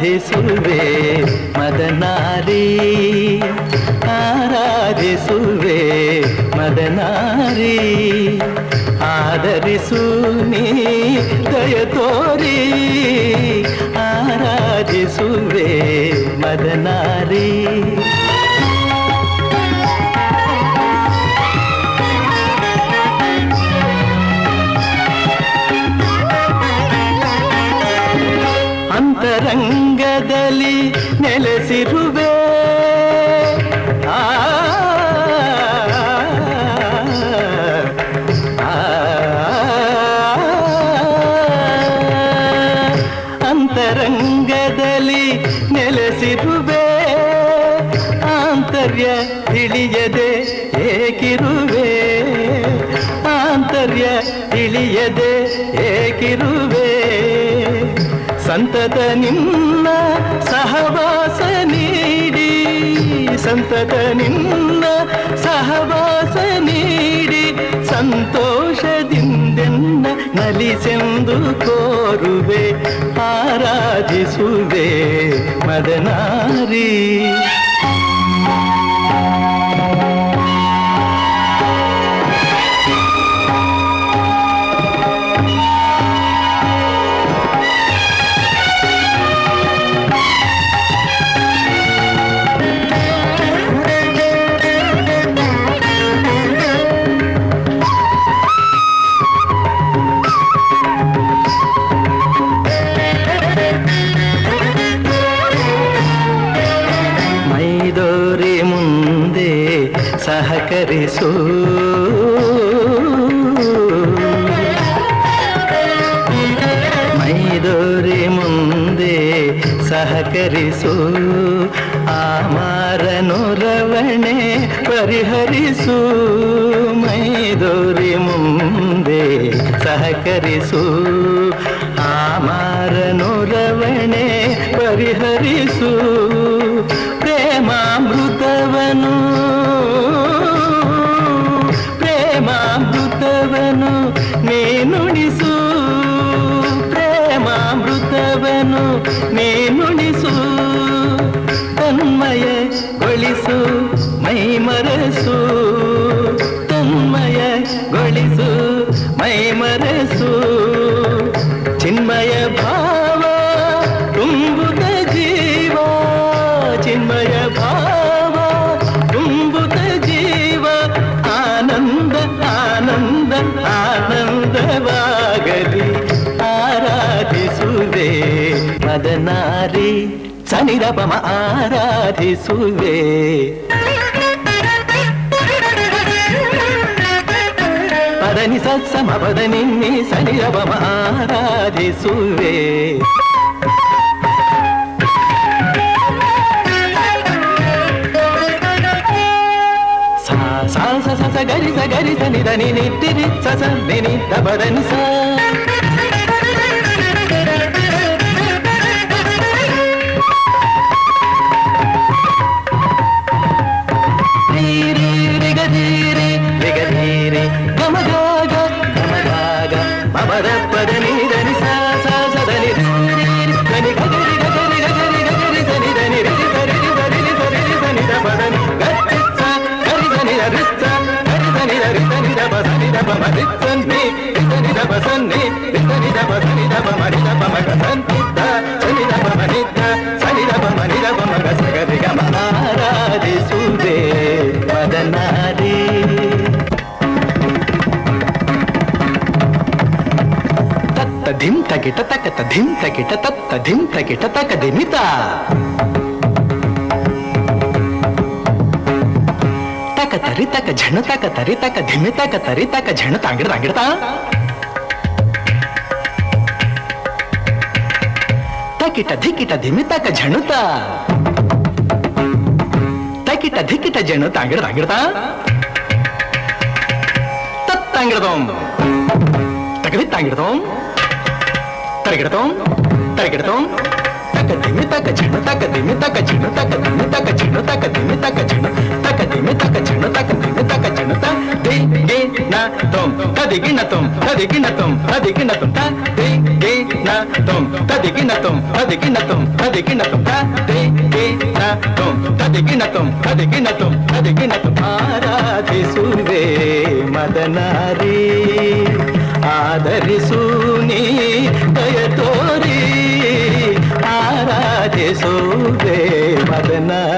ಆರಾಧಿಸುವೆ ಮದನಾರಿ ಆರಾಧಿಸುವೆ ಮದನಾರಿ ಆದರಿಸು ನೀ ದಯ ತೋರಿ ಆರಾಧಿಸುವೆ ಮದನಾರಿ ಅಂತರಂಗದಲ್ಲಿ ನೆಲೆಸಿರುವೆ ಅಂತರಂಗದಲ್ಲಿ ನೆಲೆಸಿರುವೆ ಆಂತರ್ಯ ತಿಳಿಯದೆ ಏಕಿರುವೆ ಆಂತರ್ಯ ತಿಳಿಯದೆ ಏಕಿರುವೆ ಸಂತತ ನಿನ್ನ ಸಹವಾಸ ನೀಡಿ ಸಂತತ ನಿನ್ನ ಸಹವಾಸ ನೀಡಿ ಸಂತೋಷದಿಂದೆನ್ನ ನಲಿಸೆಂದು ಕೋರುವೆ ಆರಾಧಿಸುವೆ ಮದನಾರಿ ಸಹಕರಿಸು ಮೈದೋರಿ ಮುಂದೆ ಸಹಕರಿಸು ಆಮಾರನುರವಣೆ ಪರಿಹರಿಸು ಮೈದೋರಿ ಮುಂದೆ ಸಹಕರಿಸು ಆಮಾರನುರವಣೆ ಪರಿಹರಿಸು ಪ್ರೇಮಾಮೃತವನು ಪ್ರೇಮಾಮೃತವನು ನೀನುಣಿಸು ಪ್ರೇಮಾಮೃತವನು ನೀನುಣಿಸು ತನ್ಮಯಗೊಳಿಸು ಮೈಮರೆಸು ತನ್ಮಯಗೊಳಿಸು ಮೈಮರೆಸು ಚಿನ್ಮಯ ಭಾವ ತುಂಬುತ್ತ ಜೀವ ಚಿನ್ಮಯ ಭಾವ ತುಂಬುತ್ತ ಜೀವ ಆನಂದ ಆನಂದ ಆನಂದವಾಗಲಿ ಆರಾಧಿಸುವೆ ಮದನಾರಿ ಸನಿರಪಮ ಆರಾಧಿಸುವೆ ಪದನಿ ಸತ್ಸಮ ಪದ ನಿನ್ನಿ ಸನಿರಪಮ ಆರಾಧಿಸುವೆ ಸ ಗರಿ ಸ ಗರಿ ಸ ನಿದ ನಿ ನಿಟ್ಟಿರಿ ಸ ಸ ನಿ ನಿ ದ ಪದ ನಿ ಸ ಧೀರಿ ರಿಗಧೀರಿ ರಿಗಧೀರಿ ಗಮ ಗಾಗ ಗಮ ಗಾಗ ಮಮದ ಪದ ನಿ ದ ನಿ ಸ ಸ ಸ ದ ನಿ ಧೀರಿ ಗನಿ ಗಗರಿ ಗಗರಿ ಗಗರಿ ಗಗರಿ ಸ ನಿ ದ ನಿ ರಿ ಸ ರಿ ಸ ರಿ ಸ ರಿ ಸ ನಿ ದ ಪದ ನಿ ಗರಿ ಸ ಗರಿ ಸ ನಿ ದ ರಿ ಸ ರಿಸನ್ನಿ ರಿಸನಿ ದಪ ಸನ್ನಿ ರಿಸನಿ ದಪ ಸನಿ ದಪ ಮರಿ ದಪ ಮಗ ಸಂತಿದ್ದ ಸನಿ ದಪ ಮನಿದ್ದ ಸನಿ ದಪ ಮನಿ ದಪ ಮಗ ಸಗರಿ ಗಮ ಆರಾಧಿಸುವೆ ಮದನಾರಿ ತತ್ತ ಧಿಂ ತಗಿಟ ತಕತ ಧಿಂ ತಗಿಟ ತತ್ತ ಧಿಂ ತಗಿಟ ತಕ ದಿಮಿತ ತರಿ ತಕ ಝಣ ತಕ ತರಿ ತಕ ಧಿಮಿ ತಕ ತರಿ ತಕ ಝಣ ತಾಂಗಿಡ ತಾಂಗಿಡ್ತಾ ತಕಿಟ ಧಿಕಿಟ ಧಿಮಿ ತಕ ಝಣುತ ತಕಿಟ ಧಿಕಿಟ ಝಣ ತಾಂಗಿಡ ತಾಂಗಿಡ್ತಾ ತತ್ತಾಂಗಿಡದೋಂ ತಕದಿ ತಾಂಗಿಡದೋಂ ತರಗಿಡದೋಂ ತರಗಿಡದೋಂ ತಕ ಧಿಮಿ ತಕ ಝಣ ತಕ ಧಿಮಿ ತಕ ಝಣ ತಕ ಧಿಮಿ ತಕ ಝಣ ತಕ ಧಿಮಿ ತಕ ಝಣ ತಕ ಧಿಮಿ ತಕ ಝಣ ತಕ ಧಿಮಿ ತಕ ಝಣ ತ ದಿ ಗಿ ನ ತುಂ ತದಿ ಗಿ ನ ತುಂ ತದಿ ಗಿ ನ ತುಂ ತದಿ ಗಿ ನ ತುಂ ತ ದಿ ಗೆ ನ ತುಂ ತದಿಗಿನ ತುಂ ತದಿಗಿನ ತುಂ ತದಿಗಿನ ತುಂ ತೆ ಗೆ ನ ತುಂ ತದಿಗಿನ ತುಂ ತದಿಗಿನ ತುಂ ತದಿಗಿನ ತುಂ ಆರಾಧಿಸುವೆ ಮದನಾರಿ ಆದರಿಸು ನೀ ದಯ ತೋರಿ ಆರಾಧಿಸುವೆ ಮದನಾರಿ